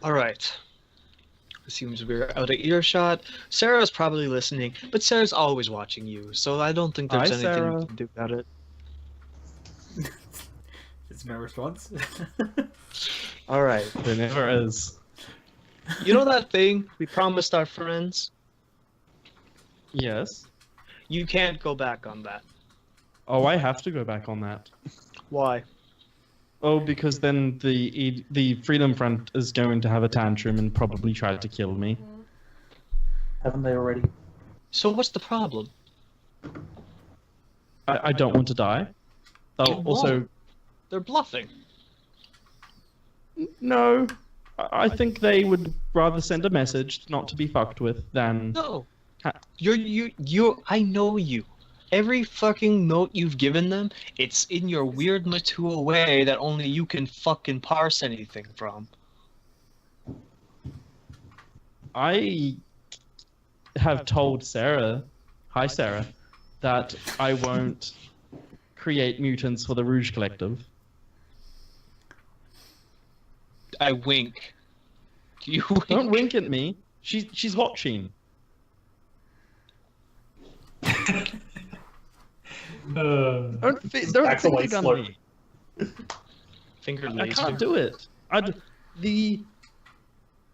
Alright. It seems we're out of earshot. Sarah's probably listening, but Sarah's always watching you, so I don't think Hi, there's anything Sarah. you can do about it. It's my response. Alright. There never is. You know that thing we promised our friends? Yes. You can't go back on that. Oh, I have to go back on that. Why? Oh, because then the Freedom Front is going to have a tantrum and probably try to kill me. Haven't they already? So what's the problem? I don't want to die. You Oh, also, won't. They're bluffing. no. I think they would rather send a message not to be fucked with than... No. Ha- I know you. Every fucking note you've given them, it's in your weird mature way that only you can fucking parse anything from. I have told Sarah, hi Sarah, that I won't create mutants for the Rouge Collective. I wink. Do you Don't wink? wink at me. She's watching. Don't Back think away, it on slurp. me. Finger I laser. can't do it. The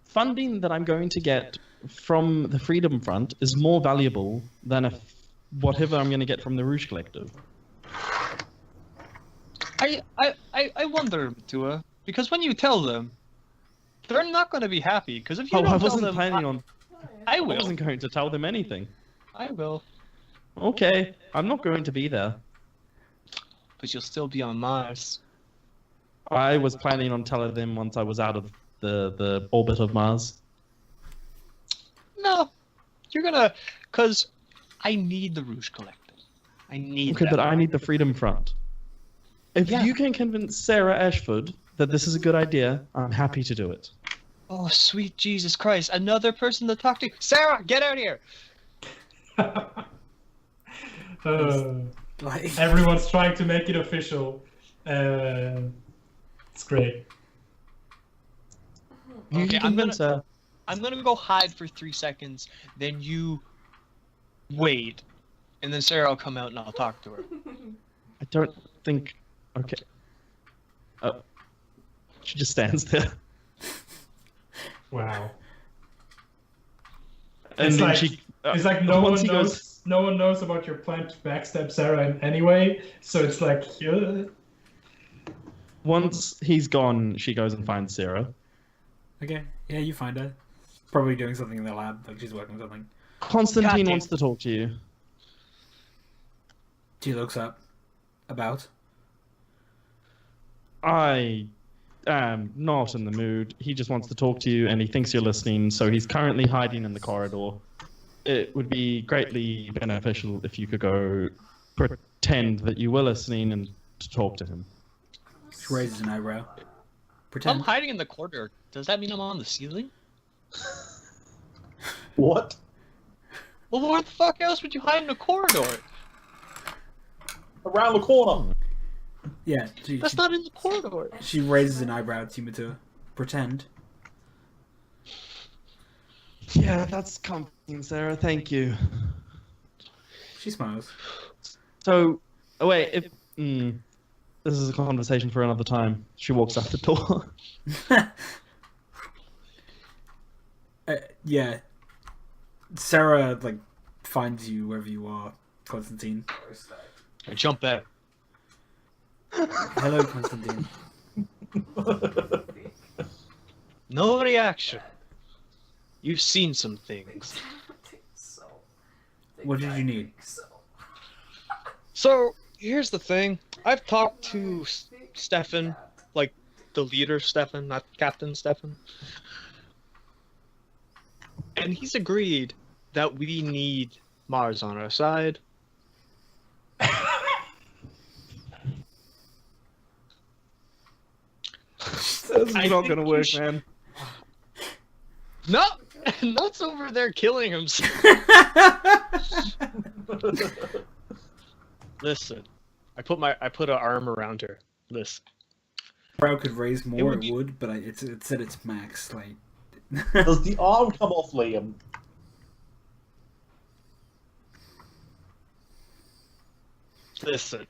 funding that I'm going to get from the Freedom Front is more valuable than whatever I'm going to get from the Rouge Collective. I wonder, Tua, because when you tell them, they're not going to be happy. Because if you Oh, don't I tell wasn't them, planning on. I I will. wasn't going to tell them anything. I will. Okay, I'm not going to be there. But you'll still be on Mars. I was planning on telling them once I was out of the orbit of Mars. No, you're gonna, cause I need the Rouge Collective. I need. Okay, that. but I need the Freedom Front. If Yeah. you can convince Sarah Ashford that this is a good idea, I'm happy to do it. Oh, sweet Jesus Christ! Another person to talk to. Sarah, get out of here! Like, Everyone's trying to make it official. It's great. You Okay, can I'm convince her. I'm gonna go hide for 3 seconds. Then you wait, and then Sarah will come out and I'll talk to her. I don't think. Okay. Oh. She just stands there. Wow. And It's then like- she. It's like no once one he knows. goes- No one knows about your plan to backstab Sarah in any way. So it's like, Once he's gone, she goes and finds Sarah. okay, yeah, you find her. Probably doing something in the lab, like she's working on something. Constantine Goddamn. wants to talk to you. She looks up. About. I am not in the mood. He just wants to talk to you and he thinks you're listening, so he's currently hiding in the corridor. It would be greatly beneficial if you could go pretend that you were listening and to talk to him. She raises an eyebrow. If I'm Pretend. hiding in the corridor, does that mean I'm on the ceiling? what? Well, where the fuck else would you hide in a corridor? Around the corner. Yeah, That's not in the corridor. she raises an eyebrow to Matua. Pretend. Yeah, that's comforting, Sarah. Thank you. She smiles. So, oh wait, if this is a conversation for another time. She walks out the door. Yeah. Sarah, like, finds you wherever you are, Constantine. I jump out. Hello, Constantine. No reaction. You've seen some things. What did you need? So, here's the thing. I've talked to Stefan, like the leader Stefan, not Captain Stefan. And he's agreed that we need Mars on our side. This is I not think gonna you work, should- man. No! Nuts over there killing himself. Listen. I put an arm around her. Listen. Brow could raise more, would it be- would, but it said it's max. Like, Does the arm come off Liam? Listen.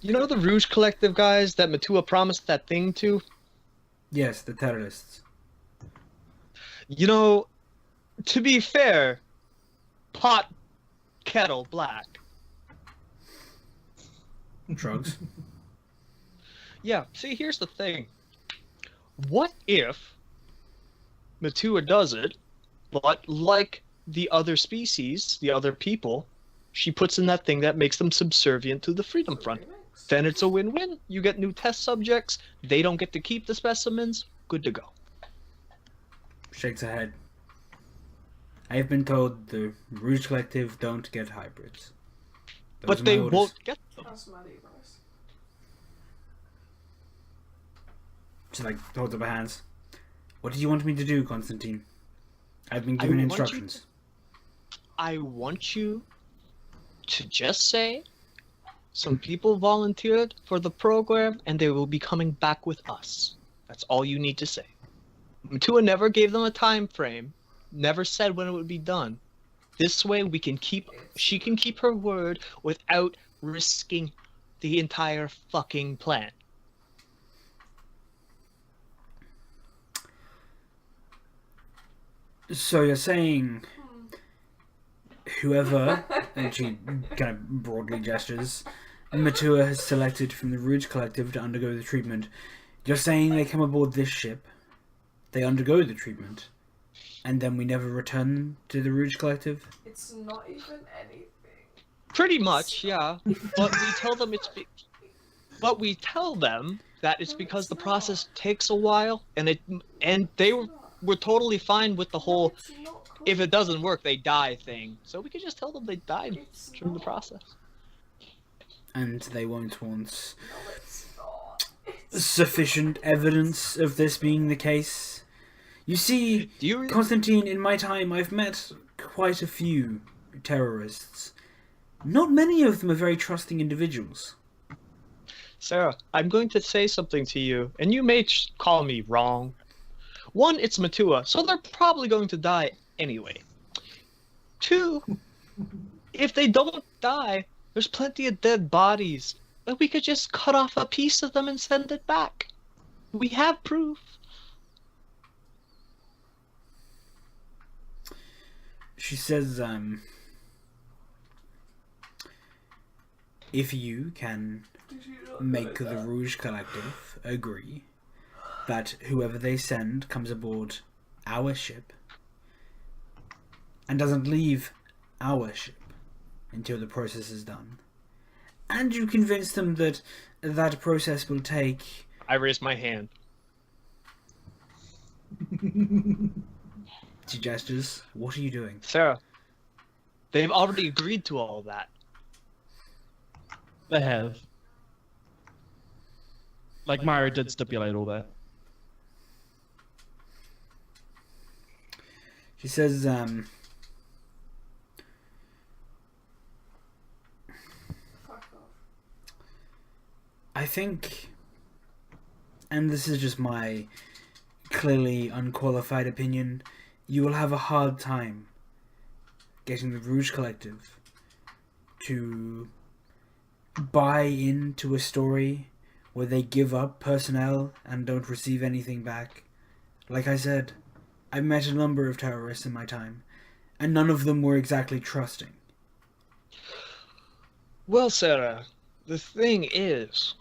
You know the Rouge Collective guys that Matua promised that thing to? yes, the terrorists. You know, to be fair, pot, kettle, black. Drugs. Yeah, see, here's the thing. What if Matua does it, but like the other species, the other people, she puts in that thing that makes them subservient to the Freedom Front? Then it's a win-win. You get new test subjects, they don't get to keep the specimens, good to go. Shakes her head. I have been told the Rouge Collective don't get hybrids. Those But are they my orders. won't get them. She like holds up her hands. What did you want me to do, Constantine? I've been I given want you instructions. I want you to just say some people volunteered for the program and they will be coming back with us. That's all you need to say. Matua never gave them a time frame, never said when it would be done. This way she can keep her word without risking the entire fucking plan. So you're saying whoever, and she kind of broadly gestures, Matua has selected from the Rouge Collective to undergo the treatment. You're saying they come aboard this ship, they undergo the treatment, and then we never return to the Rouge Collective? It's not even anything. Pretty much, yeah. But we tell them that it's because the process takes a while, and they were totally fine with the whole It's not cool. if it doesn't work they die thing. So we could just tell them they died It's from the not. process. And they won't want No, it's not. It's sufficient evidence of this being the case. You see, Do you? Constantine, in my time, I've met quite a few terrorists. Not many of them are very trusting individuals. Sarah, I'm going to say something to you, and you may call me wrong. One, it's Matua, so they're probably going to die anyway. Two, if they don't die, there's plenty of dead bodies. But we could just cut off a piece of them and send it back. We have proof. She says, if you can Did you not make know the that? Rouge Collective agree that whoever they send comes aboard our ship and doesn't leave our ship until the process is done, and you convince them that that process will take... I raised my hand. She gestures. What are you doing? Sarah, they've already agreed to all of that. They have. Like Myra did stipulate all that. She says, Fuck off. I think, and this is just my clearly unqualified opinion, you will have a hard time getting the Rouge Collective to buy into a story where they give up personnel and don't receive anything back. Like I said, I've met a number of terrorists in my time, and none of them were exactly trusting. Well, Sarah, the thing is,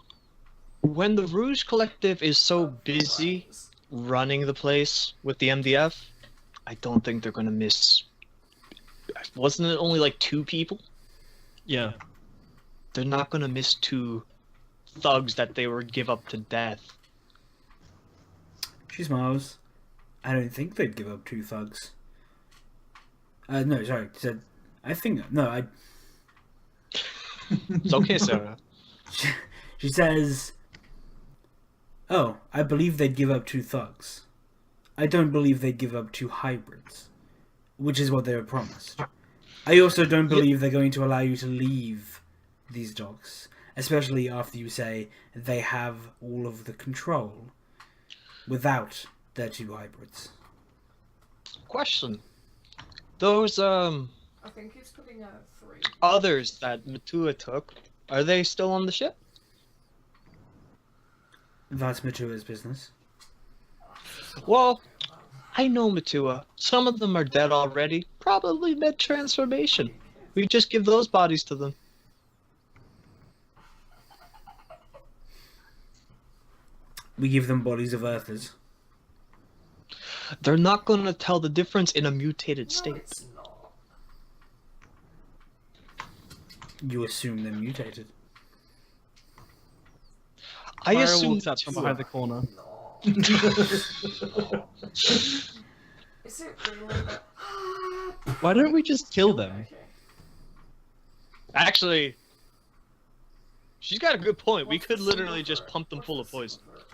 when the Rouge Collective is so busy running the place with the MDF, I don't think they're gonna miss. Wasn't it only like 2 people? Yeah. They're not gonna miss 2 thugs that they were give up to death. She smiles. I don't think they'd give up 2 thugs. No, sorry. She said, I think... No, I... It's okay, Sarah. She says, oh, I believe they'd give up 2 thugs. I don't believe they'd give up 2 hybrids, which is what they were promised. I also don't believe they're going to allow you to leave these docks especially after you say they have all of the control without their two hybrids. Question. Those I think he's putting a 3. others that Matua took, are they still on the ship? That's Matua's business. Well, I know Matua. Some of them are dead already, probably mid-transformation. We just give those bodies to them. We give them bodies of Earthers. They're not going to tell the difference in a mutated No, state. it's not. You assume they're mutated. I Myra assume walks out from behind the corner. No. Is it really that? Why don't we just kill them? Okay. Actually, she's got a good point. We What's could the literally silver? just pump them What's full of the poison. silver?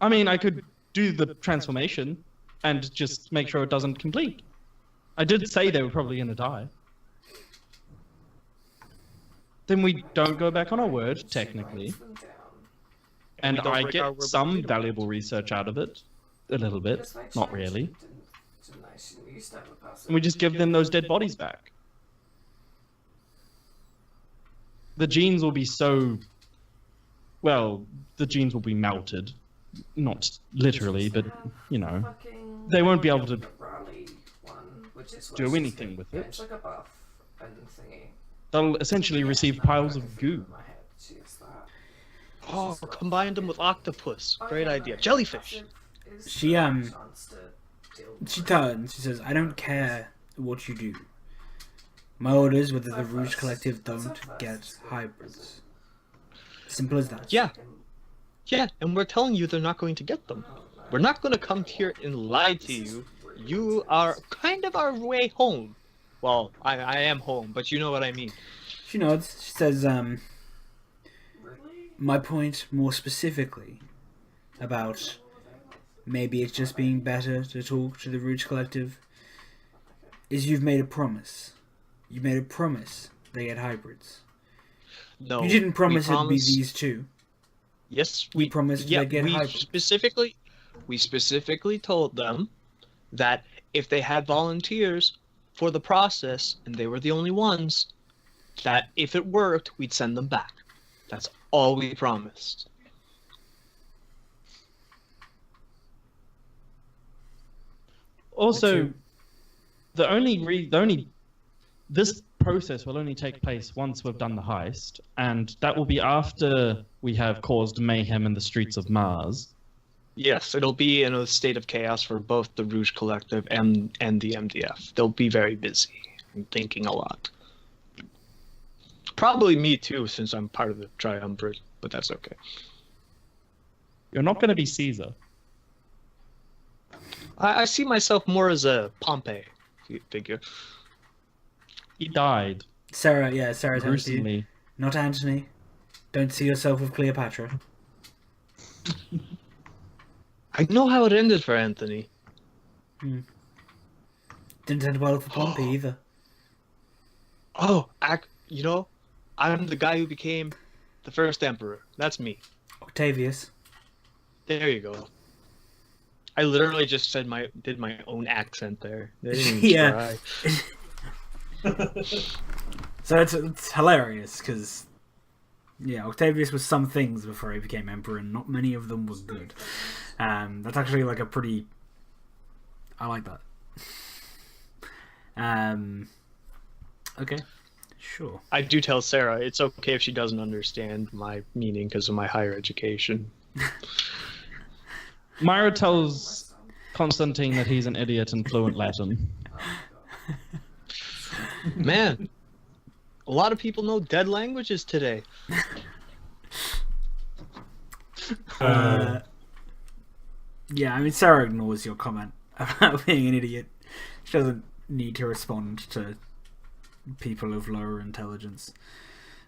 I mean, I could do the transformation and just make sure it doesn't complete. I did say they were probably going to die. Then we don't go back on our word, technically. Writes them down. And We don't I break our get word some between valuable research out of it. A little bit. Because they Not changed really. it, didn't they? She used to have a person. And we just give them those dead bodies back. The genes will be so... Well, the genes will be melted. Not literally, but, you know. Fucking They won't be able to the Raleigh one, which is do what she's anything got. with Yeah, it. It's like a buff and thingy. They'll essentially receive piles of goo. In my head, she is that. Oh, combine them with octopus. Oh, Great yeah, idea. no, Jellyfish. passive is She, the um, chance to deal She with turns, she says, I don't care what you do. My orders were that the Go Rouge first. Collective Let's don't go first. get hybrids. Simple as that. Yeah. Yeah, and we're telling you they're not going to get them. We're not going to come here and lie to you. You are kind of our way home. Well, I am home, but you know what I mean. She nods. She says, Really? my point more specifically about maybe it's just being better to talk to the Rouge Collective is you've made a promise. You made a promise they get hybrids. No. You didn't promise we it'd be promised- these two. Yes, We promised yeah, they'd get we hybrids. specifically told them that if they had volunteers for the process and they were the only ones, that if it worked, we'd send them back. That's all we promised. Also, this process will only take place once we've done the heist, and that will be after we have caused mayhem in the streets of Mars. Yes, it'll be in a state of chaos for both the Rouge Collective and the MDF. They'll be very busy and thinking a lot. Probably me too, since I'm part of the triumvirate, but that's okay. You're not going to be Caesar. I see myself more as a Pompey figure. He died Sarah turns to you. gruesomely. Not Anthony. Don't see yourself with Cleopatra. I know how it ended for Anthony. Didn't end well for Pompey either. Oh, I'm the guy who became the first emperor. That's me. Octavius. There you go. I literally just did my own accent there. They didn't even Yeah. try. So it's hilarious because, yeah, Octavius was some things before he became emperor, and not many of them were good. That's actually like a pretty. I like that. Okay, sure. I do tell Sarah it's okay if she doesn't understand my meaning because of my higher education. Myra tells Constantine that he's an idiot in fluent Latin. Man, a lot of people know dead languages today. Yeah, I mean, Sarah ignores your comment about being an idiot. She doesn't need to respond to people of lower intelligence.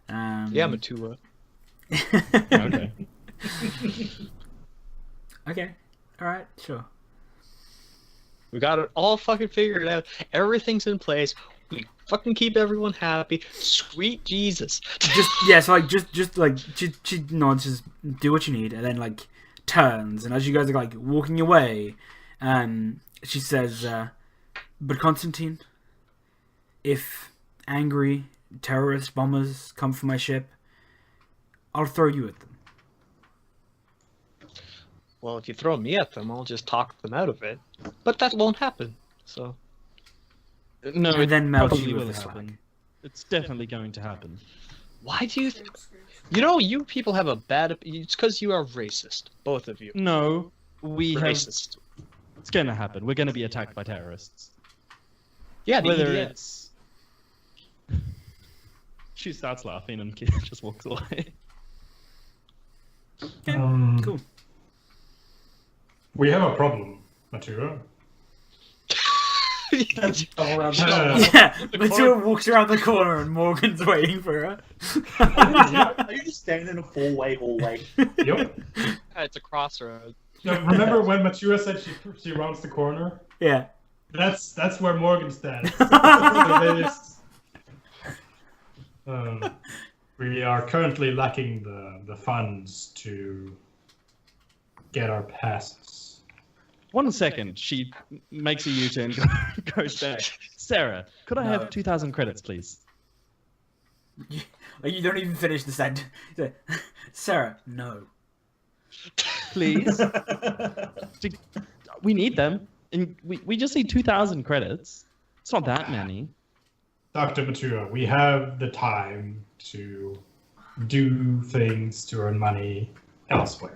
Yeah, Matua. Okay. Okay. Alright, sure. We got it all fucking figured out. Everything's in place. We fucking keep everyone happy. Sweet Jesus. She nods, just do what you need, and then like turns, and as you guys are like walking away, she says, "But Constantine, if angry terrorist bombers come for my ship, I'll throw you at them." Well, if you throw me at them, I'll just talk them out of it. But that won't happen. So No, And it then melt probably you with will the happen. slag. It's definitely going to happen. why do you? You know, you people have a bad. It's because you are racist, both of you. No, we have. Racist. It's going to happen. We're going to be attacked by terrorists. Yeah, the Whether EDF. it's. She starts laughing and just walks away. Cool. We have a problem, Matura. Yeah, Matilda walks around the corner and Morgan's waiting for her. Are you just standing in a four-way hallway? Yep. It's a crossroad. Now, remember when Matura said she rounds the corner? Yeah. That's where Morgan stands. So we are currently lacking the funds to get our passes. 1 second, she makes a U-turn, goes back. Sarah, could I No. have 2,000 credits, please? You don't even finish the sentence. Sarah, no. Please? We need them. And we just need 2,000 credits. It's not that many. Dr. Matura, we have the time to do things to earn money elsewhere.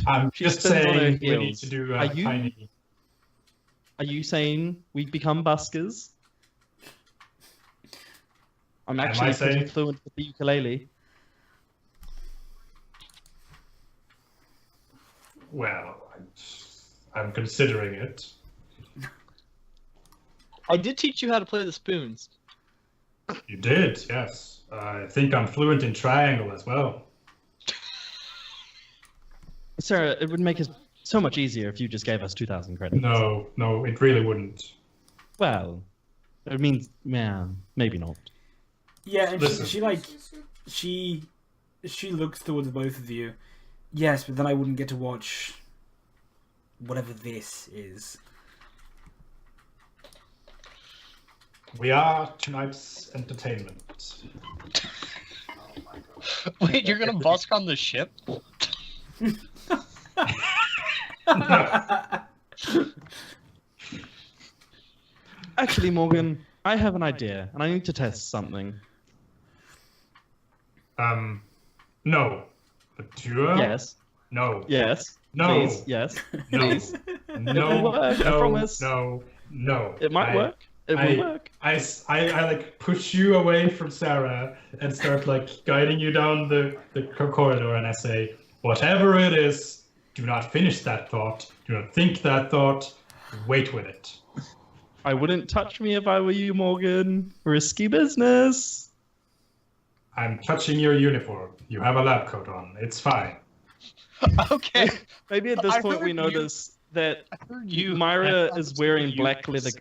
I'm She just spins on her saying we need heels. to do Are a you- tiny... Are you saying we become buskers? I'm I actually pretty saying? fluent with the ukulele. Well, I'm considering it. I did teach you how to play the spoons. You did, yes. I think I'm fluent in triangle as well. Sarah, it would make it so much easier if you just gave us 2,000 credits. No, it really wouldn't. Well, it means, man, maybe not. Yeah, and Listen. she looks towards both of you. Yes, but then I wouldn't get to watch whatever this is. We are tonight's entertainment. Wait, you're gonna busk on the ship? Actually, Morgan, I have an idea, and I need to test something. No. Matura? Yes. No. Yes. No. Please. Yes. No. Please. No. It will work, I no, promise. No. No. It might work. It will work. I like push you away from Sarah and start like guiding you down the corridor, and I say, whatever it is, do not finish that thought. Do not think that thought. Wait with it. I wouldn't touch me if I were you, Morgan. Risky business. I'm touching your uniform. You have a lab coat on. It's fine. Okay. Maybe at this I point we heard notice that I heard you. Myra I is thought wearing it was black uterus. leather.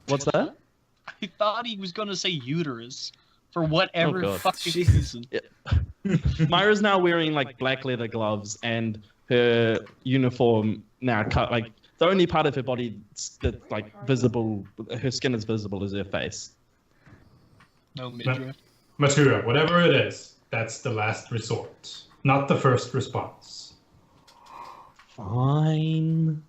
What's that? I thought he was gonna say uterus for whatever God. fucking Jesus. reason. Myra's now wearing like black leather gloves, and her uniform now cut like the only part of her body that's like visible, her skin is visible, is her face. No midriff. Matura, whatever it is, that's the last resort, not the first response. Fine.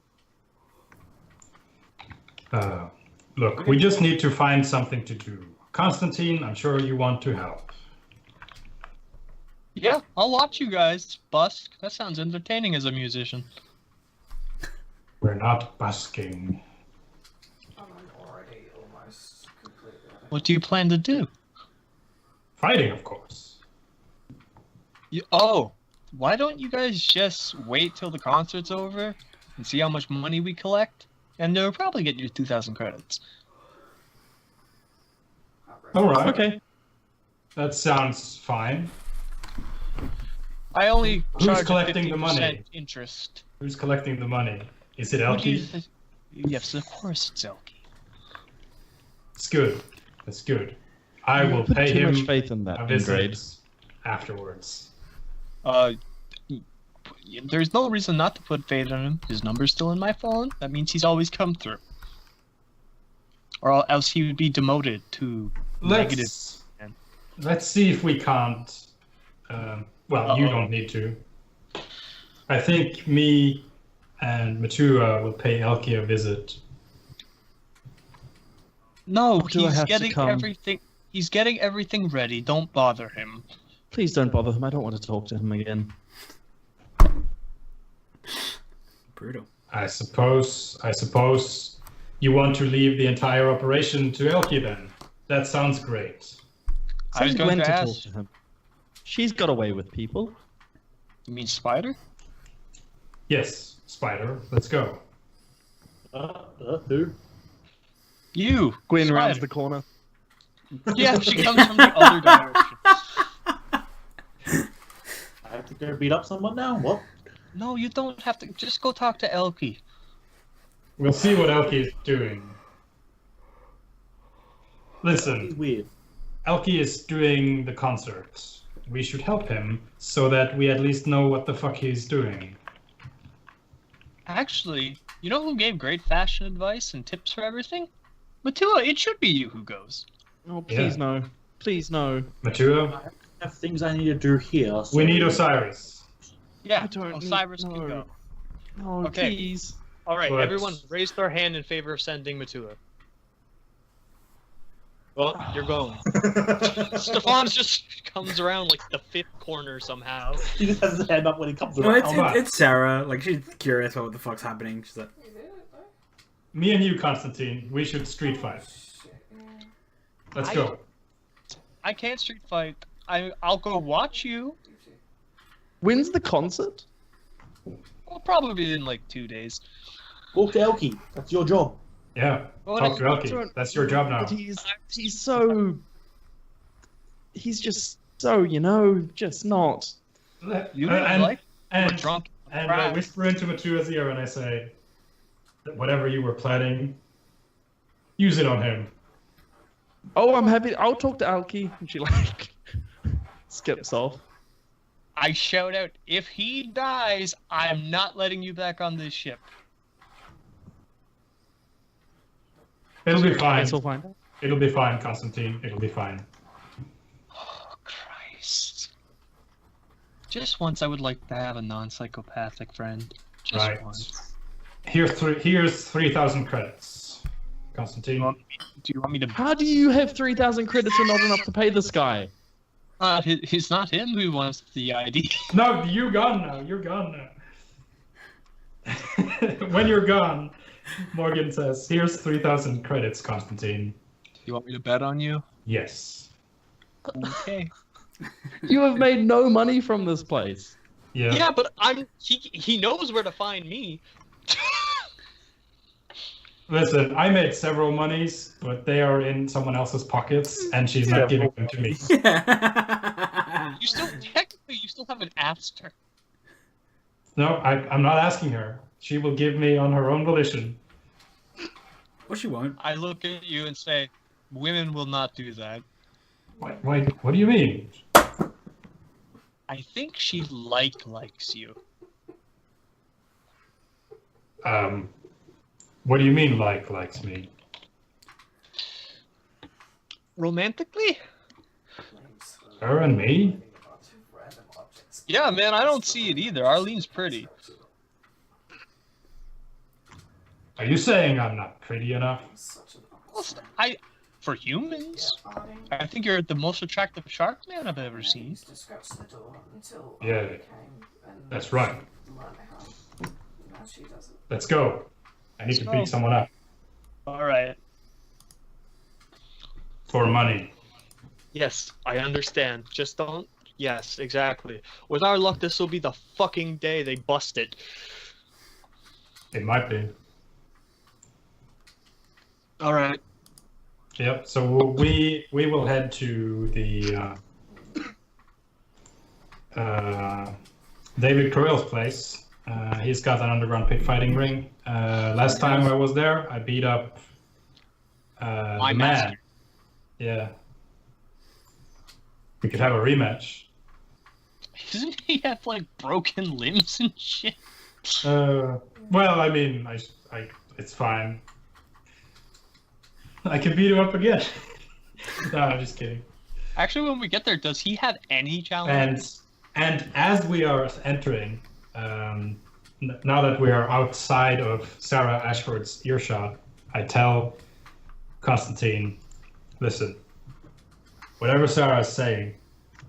Look, we just need to find something to do. Constantine, I'm sure you want to help. Yeah, I'll watch you guys busk. That sounds entertaining as a musician. We're not busking. I'm already almost completely. What do you plan to do? Fighting, of course. Why don't you guys just wait till the concert's over and see how much money we collect? And they'll probably get you 2,000 credits. All right. Okay. That sounds fine. I only Who's charge a collecting the 50% money? interest. Who's collecting the money? Is it Who do you Elkie? Yes, of course it's Elkie. It's good. That's good. I will put pay too him much faith in that a Ingrade. visit afterwards. There's no reason not to put faith in him. His number's still in my phone. That means he's always come through. Or else he would be demoted to negative. Let's see if we can't. Well, you don't need to. I think me and Matura will pay Elki a visit. No, do I he's have to getting come? everything. He's getting everything ready. Don't bother him. Please don't bother him. I don't want to talk to him again. Brutal. I suppose you want to leave the entire operation to Elki then. That sounds great. I was Send going Gwen to talk ask. to him. She's got away with people. You mean Spider? Yes, Spider, let's go. Who? You. Gwen Spider. rounds the corner. Yeah, she comes from the other direction. I have to go beat up someone now? What? No, you don't have to. Just go talk to Elkie. We'll see what Elki is doing. He's Listen, weird. Elki is doing the concert. We should help him so that we at least know what the fuck he's doing. Actually, you know who gave great fashion advice and tips for everything? Matua, it should be you who goes. Oh, please Yeah. no. Please no. Matua, I have things I need to do here. So we need Osiris. Yeah, I don't Osiris need- can no. go. Oh, Okay. please. All right, But- everyone, raise their hand in favor of sending Matua. Well, you're going. Stefan just comes around like the fifth corner somehow. He just has his hand up when he comes No, around. it's Sarah. Like, she's curious about what the fuck's happening. She's like, Me and you, Constantine, we should street fight. Let's go. I can't street fight. I'll go watch you. When's the concert? Well, probably in like 2 days. Walk to Elki. That's your job. Yeah, Well, talk to That's Elki. right. That's your job now. But he's so... He's just so, just not... You and, like we're and, drunk. and I whisper into Matua's ear and I say that whatever you were planning, use it on him. Oh, I'm happy. I'll talk to Alki. And she like skips off. I shout out, if he dies, I'm not letting you back on this ship. It'll be I fine. guess we'll find out. It'll be fine, Constantine. It'll be fine. Oh, Christ. Just once I would like to have a non-psychopathic friend. Just Right. once. Here's 3,000 credits. Constantine. Do you want me to... How do you have 3,000 credits and not enough to pay this guy? It's not him who wants the ID. No, you're gone now. You're gone now. When you're gone, Morgan says, here's 3,000 credits, Constantine. You want me to bet on you? Yes. Okay. You have made no money from this place. Yeah. Yeah, but he knows where to find me. Listen, I made several monies, but they are in someone else's pockets, and she's not giving them to me. You still haven't asked her. No, I'm not asking her. She will give me on her own volition. well, she won't. I look at you and say, women will not do that. Wait, what do you mean? I think she likes you. What do you mean likes me? Romantically? Her and me? Yeah, man, I don't see it either. Arlene's pretty. Are you saying I'm not pretty enough? Well, for humans, I think you're the most attractive shark man I've ever seen. Yeah, that's right. Let's go. I need to Let's beat go. someone up All right. for money. Yes, I understand. Just don't. Yes, exactly. With our luck, this will be the fucking day they bust it. It might be. All right. Yep. So we will head to the David Carell's place. He's got an underground pit fighting ring. Last time I was there, I beat up My the man. master. Yeah. We could have a rematch. Doesn't he have like broken limbs and shit? Well, I mean, it's fine. I can beat him up again. No, I'm just kidding. Actually, when we get there, does he have any challenges? And as we are entering, now that we are outside of Sarah Ashford's earshot, I tell Constantine, listen, whatever Sarah is saying,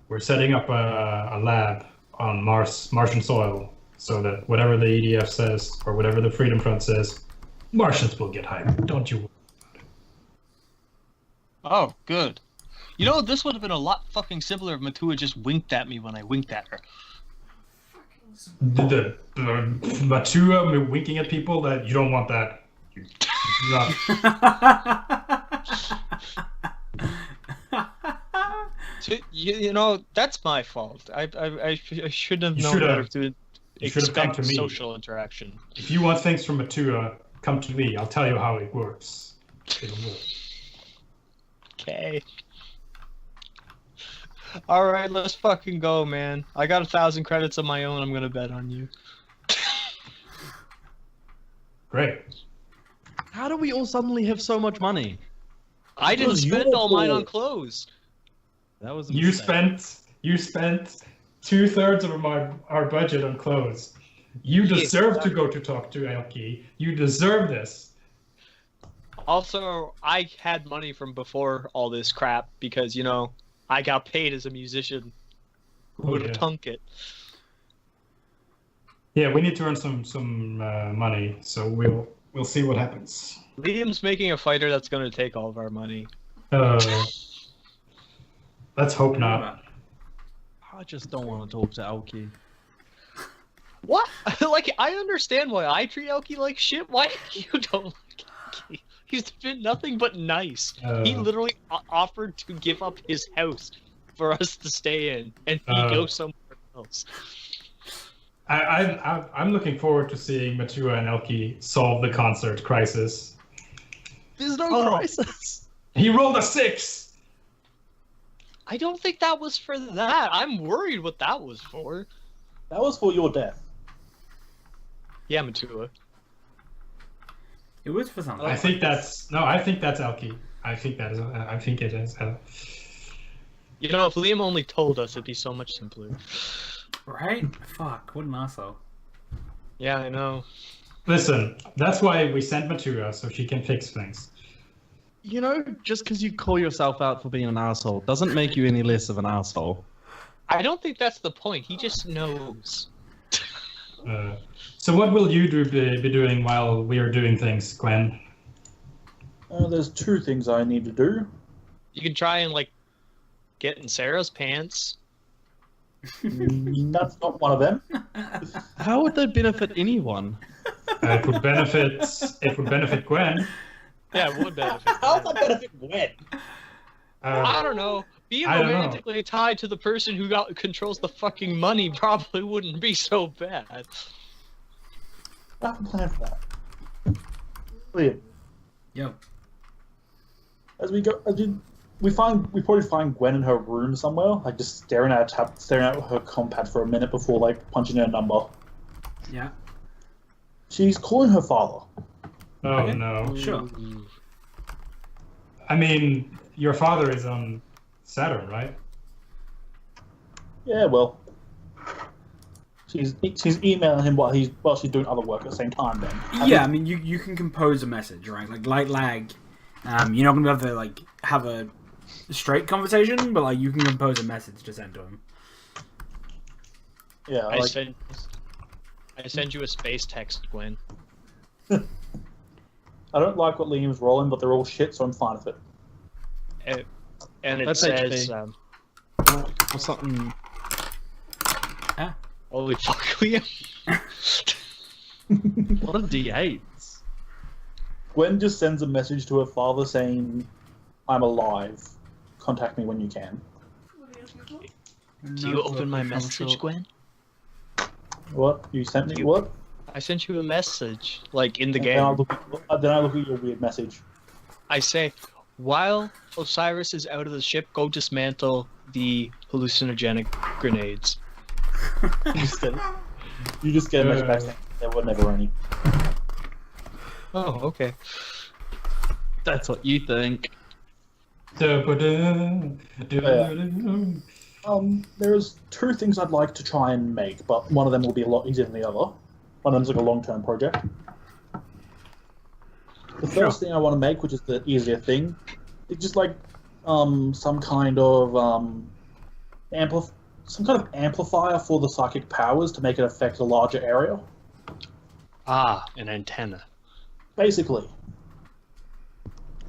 we're setting up a lab on Martian soil, so that whatever the EDF says or whatever the Freedom Front says, Martians will get hyped. Don't you? Oh, good. You know, this would have been a lot fucking simpler if Matua just winked at me when I winked at her. The Matua winking at people, that you don't want that. You do not. You know, that's my fault. I should have You known should better have. to You should have come expect to me. social interaction. If you want things from Matua, come to me. I'll tell you how it works. It'll work. Okay. Alright, let's fucking go, man. I got 1,000 credits of my own. I'm gonna bet on you. Great. How do we all suddenly have so much money? I didn't was spend your all mine on fault. clothes. That was a You mistake. spent 2/3 of our budget on clothes. You Yes, deserve to go to talk to Elki. You deserve this. Also, I had money from before all this crap because, you know, I got paid as a musician. Who Oh, would have yeah. thunk it? Yeah, we need to earn some money, so we'll see what happens. Liam's making a fighter that's gonna take all of our money. Let's hope not. I just don't want to talk to Alki. What? Like, I understand why I treat Elky like shit. Why you don't like Elky? He's been nothing but nice. He literally offered to give up his house for us to stay in, and he goes somewhere else. I'm looking forward to seeing Matua and Elki solve the concert crisis. There's no Oh. crisis. He rolled a 6. I don't think that was for that. I'm worried what that was for. That was for your death. Yeah, Matua. It was for something. I think that's Elki. I think it is. You know, if Liam only told us, it'd be so much simpler. Right? Fuck, what an asshole. Yeah, I know. Listen, that's why we sent Matua, so she can fix things. You know, just because you call yourself out for being an asshole doesn't make you any less of an asshole. I don't think that's the point. He just knows. So what will you be doing while we are doing things, Gwen? There's 2 things I need to do. You can try and, like, get in Sarah's pants. That's not one of them. How would that benefit anyone? It would benefit Gwen. Yeah, it would benefit. How's that benefit Gwen? I don't know. Being I don't know. romantically tied to the person who controls the fucking money probably wouldn't be so bad. I have a plan for that. Liam, Yo. we probably find Gwen in her room somewhere, like just staring at her compad for a minute before like punching in a number. Yeah. She's calling her father. Oh Okay. no. Sure. I mean, your father is on Saturn, right? Yeah, well, she's emailing him while she's doing other work at the same time. Then Yeah, I mean, you can compose a message, right? Like light lag. You're not gonna be able to like have a straight conversation, but like you can compose a message to send to him. yeah, I like, send you a space text, Gwen. I don't like what Liam's rolling, but they're all shit, so I'm fine with it. And it That's says, HP. Or something. holy fuck, Liam. What are D8s? Gwen just sends a message to her father saying, "I'm alive. Contact me when you can." Do you open my message, Gwen? What? You sent me what? I sent you a message, like, in the And then I game. look at your weird message. I say, while Osiris is out of the ship, go dismantle the hallucinogenic grenades. You just get a message back saying there were never any. Oh, okay. That's what you think. There's two things I'd like to try and make, but one of them will be a lot easier than the other. One of them's like a long-term project. The first thing I want to make, which is the easier thing, is just like some kind of amplifier for the psychic powers to make it affect a larger area. Ah, an antenna. Basically.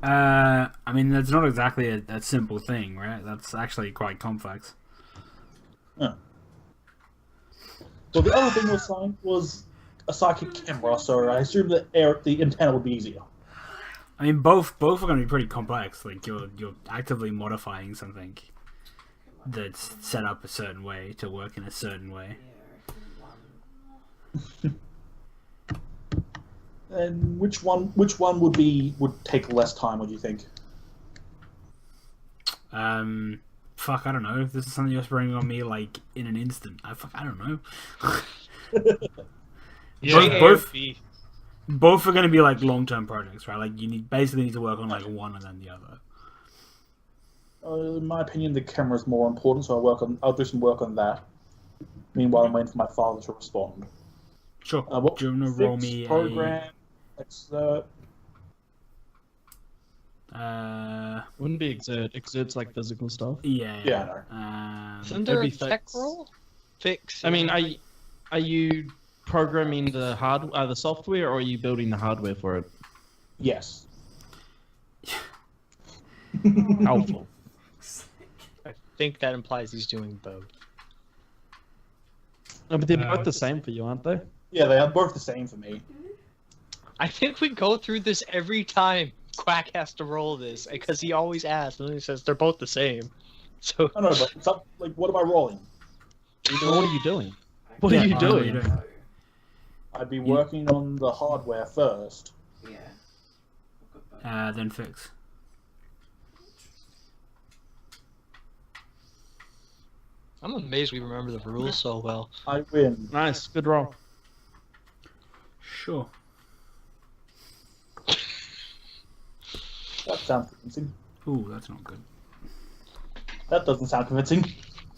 I mean, that's not exactly a simple thing, right? That's actually quite complex. Yeah. Well, the other thing was a psychic camera, so I assume that the antenna would be easier. I mean, both are going to be pretty complex. Like you're actively modifying something that's set up a certain way to work in a certain way. And which one would take less time? Would you think? Fuck, I don't know. This is something you're spraying on me like in an instant. I don't know. Both are going to be like long-term projects, right? Like you basically need to work on like one and then the other. In my opinion, the camera is more important, so I'll do some work on that. Meanwhile, I'm waiting for my father to respond. Sure. What Do you want to roll me program? Exert. Wouldn't be exert. Exert's like physical stuff. Yeah, Isn't there a maybe tech fix. roll? Fix. I mean, are you programming the software, or are you building the hardware for it? Yes. Helpful. I think that implies he's doing both. No, but they're both the same for you, aren't they? Yeah, they are both the same for me. I think we go through this every time Quack has to roll this, because he always asks, and then he says they're both the same. So I don't know, but it's up, like, what am I rolling? What are you doing? What are you doing? I'd be working on the hardware first. Yeah. Then fix. I'm amazed we remember the rules so well. I win. Nice, good roll. Sure. That sounds convincing. Ooh, that's not good. That doesn't sound convincing.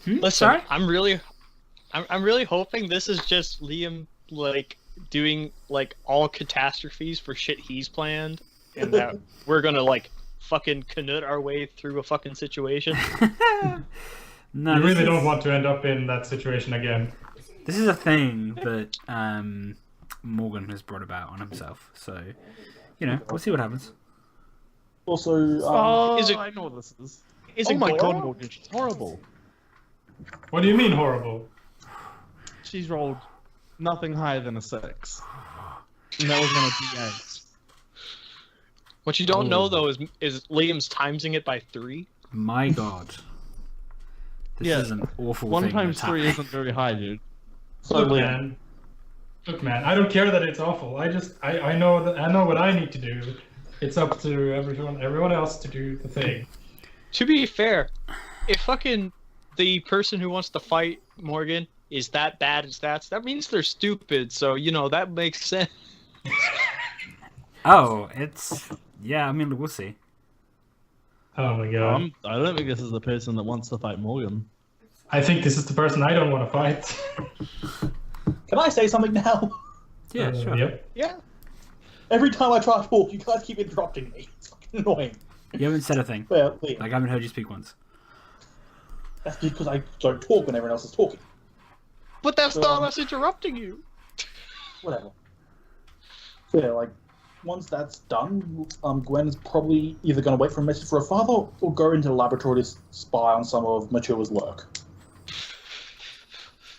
Listen, Sorry? I'm really hoping this is just Liam like doing like all catastrophes for shit he's planned, and that we're gonna like fucking canoe our way through a fucking situation. No, You this really is- don't want to end up in that situation again. This is a thing that Morgan has brought about on himself. So, you know, we'll see what happens. Also, Is it- I know what this is. Is Oh it my Gora? god, Morgan, she's horrible. What do you mean horrible? She's rolled nothing higher than a 6. And that was on a D8. What you don't know Oh. though is Liam's timesing it by 3. My god. This Yeah, is an awful 1 thing. times that's 3 happening. isn't very high, dude. Look, man. Look, man. I don't care that it's awful. I know what I need to do. It's up to everyone else to do the thing. To be fair, if fucking the person who wants to fight Morgan is that bad at stats, that means they're stupid. So you know that makes sense. Oh, it's... Yeah, I mean, we'll see. Oh my god. I don't think this is the person that wants to fight Morgan. I think this is the person I don't want to fight. can I say something now? Yeah, sure. Yep. Yeah. Every time I try to talk, you guys keep interrupting me. It's fucking annoying. You haven't said a thing. Well, Liam, Like, I haven't heard you speak once. that's because I don't talk when everyone else is talking. But that's not us interrupting you. Whatever. So, yeah, like, once that's done, Gwen's probably either going to wait for a message for her father or go into the laboratory to spy on some of Matua's work.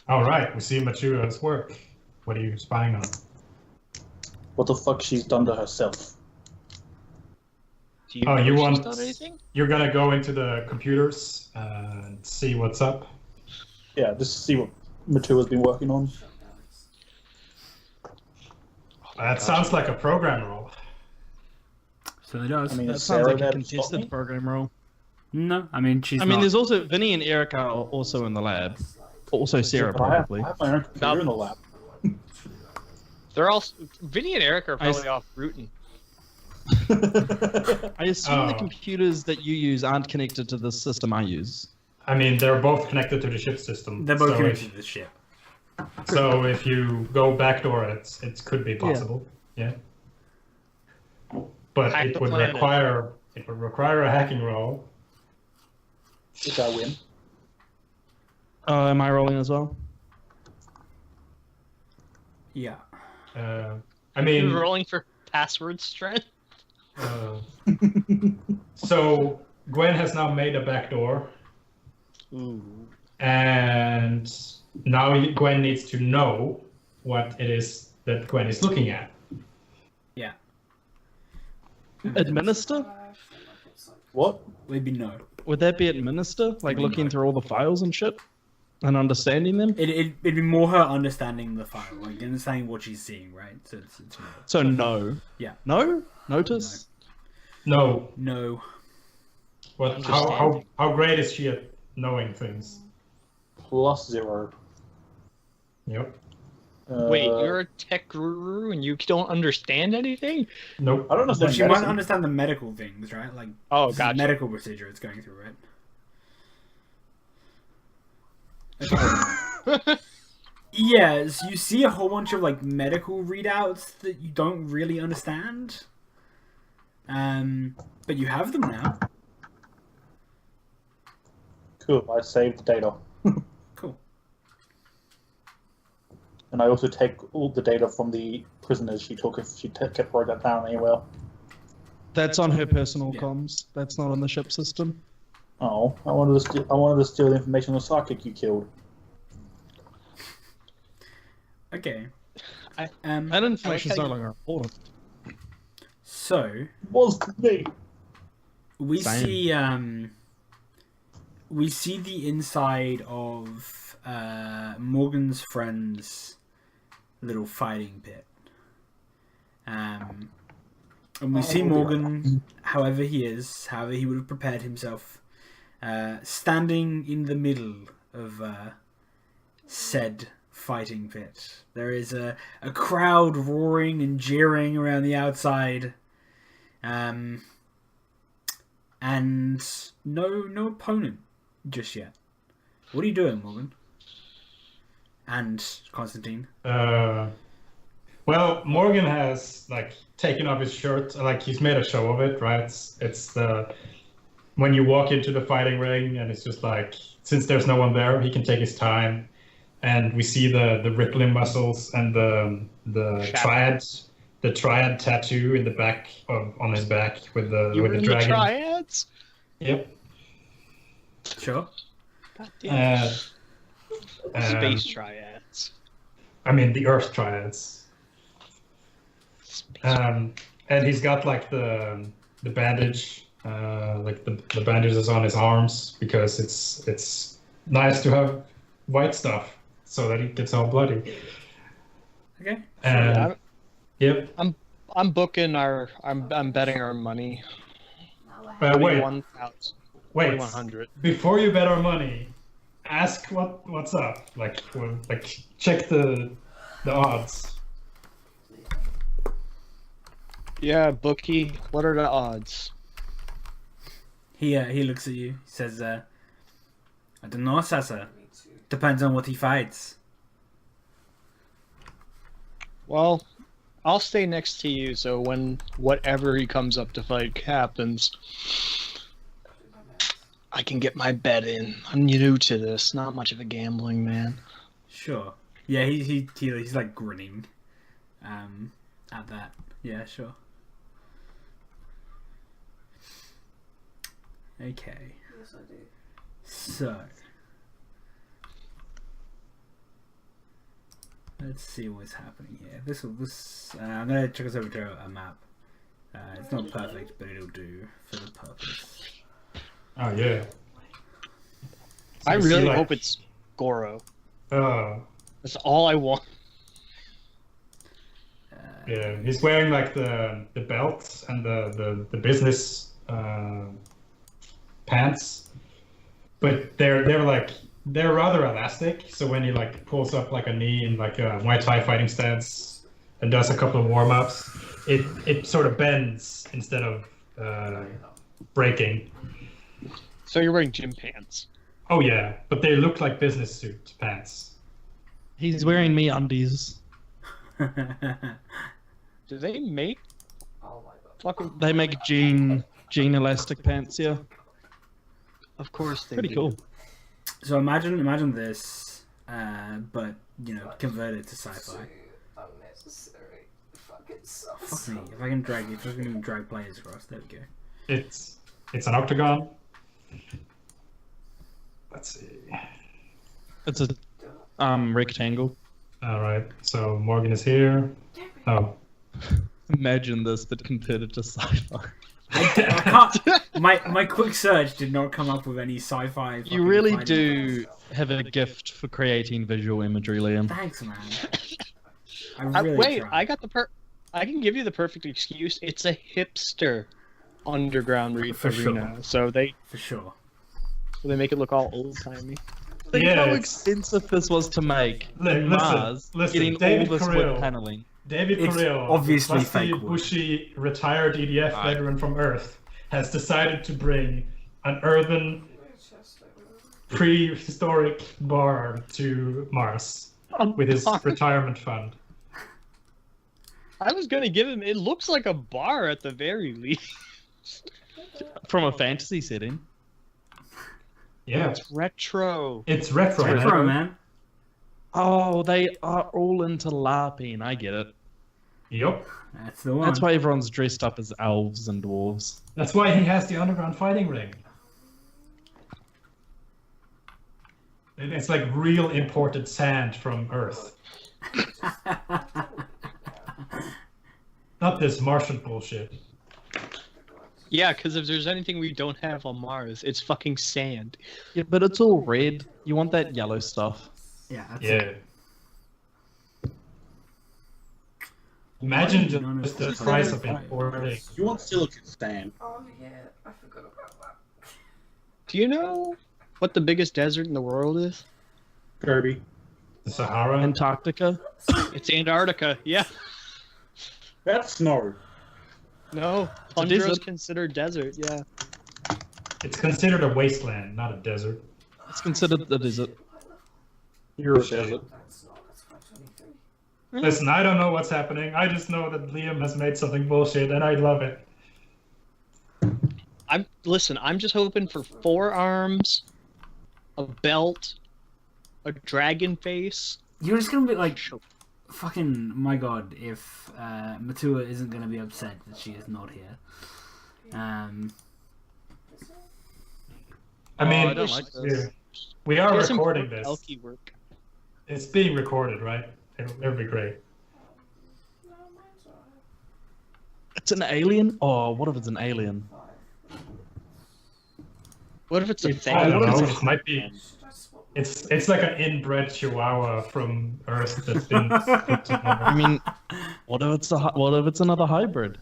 All right. We see Matua's work. What are you spying on? What the fuck she's done to herself. Do you Oh, know you if she's want- done anything? You're gonna go into the computers and see what's up. Yeah, just to see what Matua's been working on. That sounds like a program role. So it does. I mean, That is sounds Sarah like there a to stop me? contested program role. No, I mean she's I mean, not. there's also Vinny and Erica are also in the lab. Also Sarah, But I probably. have my own computer in the lab. They're all Vinny and Eric are probably off rooting. I assume the Oh. computers that you use aren't connected to the system I use. I mean, they're both connected to the ship system. They're both so connected to the ship. So if you go backdoor, it could be possible. Yeah. But Hack it the would planet. require a hacking roll. Which I win. Am I rolling as well? Yeah. I mean, Rolling for password strength. uh, so Gwen has now made a backdoor, Ooh. and now Gwen needs to know what it is that Gwen is looking at. Yeah. Administer? What? Maybe no. Would that be administer? Like looking through all the files and shit? And understanding them? It'd be more her understanding the file, like understanding what she's seeing, right? So it's no. So no. Yeah. No? Notice? No. No. What? How great is she at knowing things? +0. Yep. Wait, you're a tech guru and you don't understand anything? Nope. I don't Well, understand. she might medicine. understand the medical things, right? Like Oh, this is gotcha. medical procedure it's going through, right? Yes, you see a whole bunch of like medical readouts that you don't really understand. But you have them now. Cool. I saved the data. Cool. And I also take all the data from the prisoners she took if she kept wrote that down anywhere. That's on her personal Yeah. comms. That's not on the ship system. Oh, I wanted to steal the information on the psychic you killed. Okay. I- That information's how no you- longer important. So Was me. we Same. see the inside of Morgan's friend's little fighting pit. And we see Morgan, however he would have prepared himself, standing in the middle of said fighting pit. There is a crowd roaring and jeering around the outside. And no opponent just yet. What are you doing, Morgan? And Constantine. Well, Morgan has taken off his shirt, he's made a show of it, right? It's the when you walk into the fighting ring, and it's just since there's no one there, he can take his time, and we see the rippling muscles and the triad tattoo in the back on his back with the You were in the dragon. triads? Yep. Sure. God damn. Space Um, triads. I mean the Earth triads. Space And he's got the bandage, the bandages on his arms because it's nice to have white stuff so that he gets all bloody. Okay. And yep. I'm booking I'm betting our money. Wait, 41,000. wait. 4,100. Before you bet our money, ask what's up. Check the odds. Yeah, bookie. What are the odds? He looks at you. He says, "I don't know, Sasa. Depends on what he fights." Well, I'll stay next to you, so when whatever he comes up to fight happens, I can get my bet in. I'm new to this. Not much of a gambling man. Sure. Yeah, he's like grinning, at that. Yeah, sure. Okay. Yes, I do. So, let's see what's happening here. I'm gonna check us over to a map. It's not perfect, but it'll do for the purpose. Oh yeah. So I you see, really hope it's Goro. Uh, That's all I want. Yeah, he's wearing like the belt and the business pants, but they're rather elastic. So when he like pulls up like a knee in like a Muay Thai fighting stance and does a couple of warm ups, it sort of bends instead of breaking. So you're wearing gym pants. Oh yeah, but they look like business suit pants. He's wearing me undies. Do they make Oh my god. fucking? They make jean elastic pants. Yeah, Of course they pretty do. cool. So imagine this, but convert it to sci-fi. So unnecessary. Fucking Fuck sucks. me, if I can drag players across, there we go. It's an octagon. Let's see. It's a rectangle. All right, so Morgan is here. Oh. Imagine this, but converted to sci-fi. I can't. My quick search did not come up with any sci-fi. You fucking really fighting do games. have a gift for creating visual imagery, Liam. Thanks, man. I really Wait, tried. I got I can give you the perfect excuse. It's a hipster underground For arena, sure. so they For sure. make it look all old timey. Think Yeah, how it's- expensive this was to make. Listen, Mars, listen, getting David all this Carell. wood paneling. David It's Carell, obviously musty, fake wood. bushy, retired EDF Aye. veteran from Earth, has decided to bring an urban, prehistoric bar to Mars with his retirement fund. I was gonna give him. It looks like a bar at the very least. From a fantasy setting. Yeah, It's retro. it's retro. Retro, man. man. Oh, they are all into LARPing. I get it. Yup. That's the one. That's why everyone's dressed up as elves and dwarves. That's why he has the underground fighting ring. It's like real imported sand from Earth. Not this Martian bullshit. Yeah, because if there's anything we don't have on Mars, it's fucking sand. Yeah, but it's all red. You want that yellow stuff. Yeah, that's Yeah. it. Imagine None of just the this price is of fine. importing. You want silicon sand? Oh yeah, I forgot about that. Do you know what the biggest desert in the world is? Kirby. The Sahara. Antarctica. It's Antarctica. Yeah. That's snow. No, tundra is desert. considered desert. Yeah. It's considered a wasteland, not a desert. It's considered the desert. You're a desert. That's 523. Listen, I don't know what's happening. I just know that Liam has made something bullshit, and I love it. I'm just hoping for 4 arms, a belt, a dragon face. You're just gonna be like, fucking, my god, if Matua isn't gonna be upset that she is not here. I Oh, mean, I don't like this. we are She has recording important this. Elky work. It's being recorded, right? It'll be great. No, mine's alright. It's an alien? Oh, what if it's an alien? What if it's a I thing? don't know. What is It might be. Should I swap? It's like an inbred Chihuahua from Earth that's been put together. I mean, what if it's another hybrid?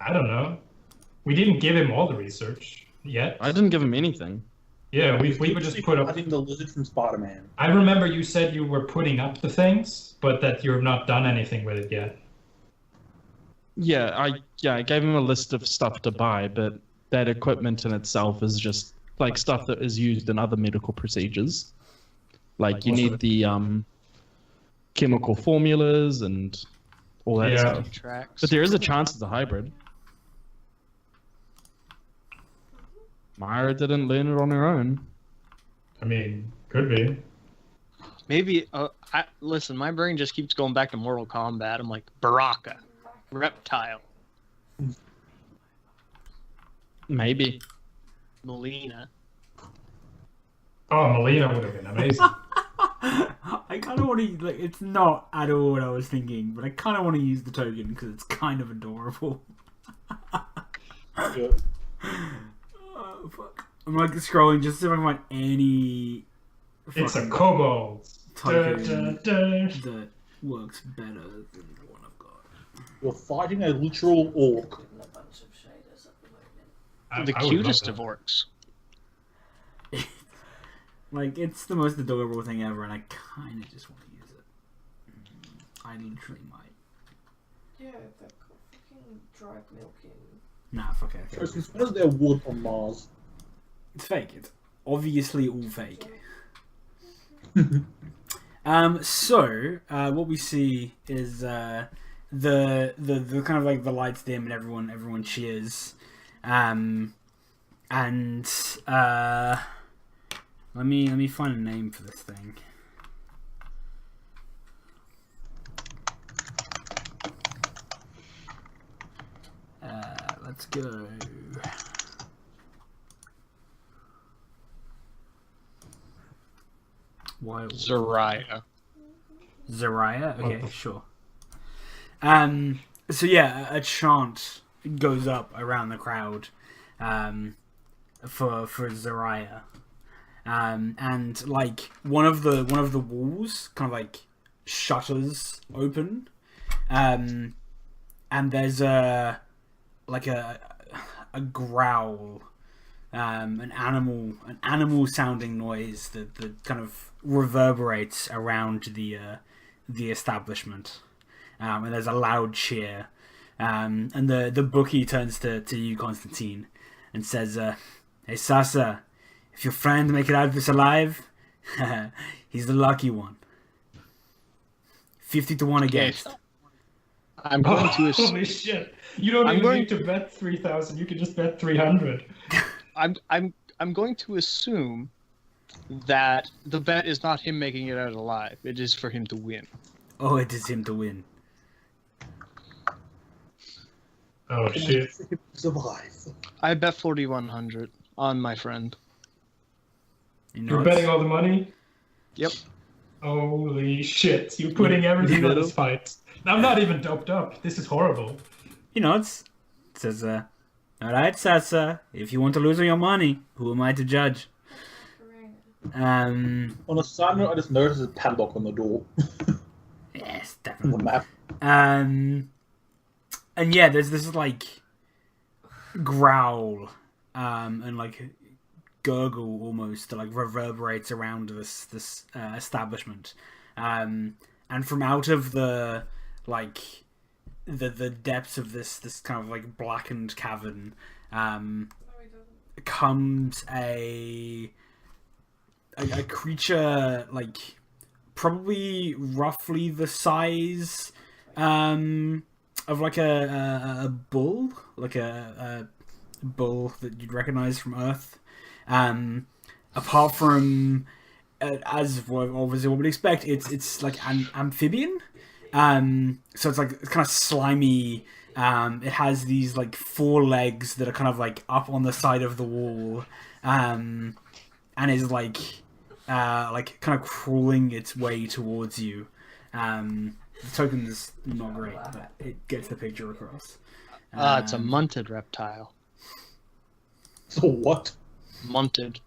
I don't know. We didn't give him all the research yet. I didn't give him anything. Yeah, we would just put I up. think the lizard from Spider-Man. I remember you said you were putting up the things, but that you've not done anything with it yet. Yeah, I gave him a list of stuff to buy, but that equipment in itself is just like stuff that is used in other medical procedures. Like you need the chemical formulas and all that Yeah. stuff. Tracks. But there is a chance it's a hybrid. Myra didn't learn it on her own. I mean, could be. Maybe. Listen, my brain just keeps going back to Mortal Kombat. I'm like Baraka, Reptile, Maybe. Melina. Oh, Melina would have been amazing. I kind of want to, like, it's not at all what I was thinking, but I kind of want to use the token because it's kind of adorable. Yeah. Oh, fuck. I'm like scrolling just to see if I can find any. It's a fucking kobold. token Dun, dun, dun. that works better than the one I've got. You're fighting a literal orc. Putting a bunch of shaders at the moment. The I would love cutest that. of orcs. Like, it's the most adorable thing ever, and I kind of just want to use it. I literally might. Yeah, they've got fucking dried milk in. Nah, fuck it. So since when is there wood on Mars? It's fake. It's obviously all fake. So what we see is the kind of like the lights dim and everyone cheers, and let me find a name for this thing. Let's go. Wild. Zariah. Zariah? Okay, What the- sure. So yeah, a chant goes up around the crowd for Zariah. And like one of the walls kind of like shutters open. And there's a growl, an animal sounding noise that kind of reverberates around the establishment, and there's a loud cheer, and the bookie turns to you, Constantine, and says, "Hey Sasa, if your friend make it out of this alive, he's the lucky one. 50 to 1 against." I'm going to assume. Holy shit! You don't I'm even going- need to bet 3,000. You can just bet 300. I'm going to assume that the bet is not him making it out alive. It is for him to win. Oh, it is him to win. Oh shit! Survive. I bet 4,100 on my friend. You know, You're betting all the money? Yep. Holy shit! You're putting everything on this fight. I'm not even doped up. This is horrible. He nods. Says, "All right, Sasa. If you want to lose all your money, who am I to judge?" On a side note, I just noticed a padlock on the door. Yes, on the definitely. map. And yeah, there's this like growl, and like gurgle almost that like reverberates around this establishment, and from out of the like the depths of this kind of like blackened cavern, No, he doesn't. comes a creature like probably roughly the size of like a bull, like a bull that you'd recognize from Earth. Apart from as obviously what we'd expect, it's like an amphibian. So it's like it's kind of slimy. It has these like 4 legs that are kind of like up on the side of the wall, and is like kind of crawling its way towards you. The token is not great, but it gets the picture across. It's a munted reptile. So what? Munted.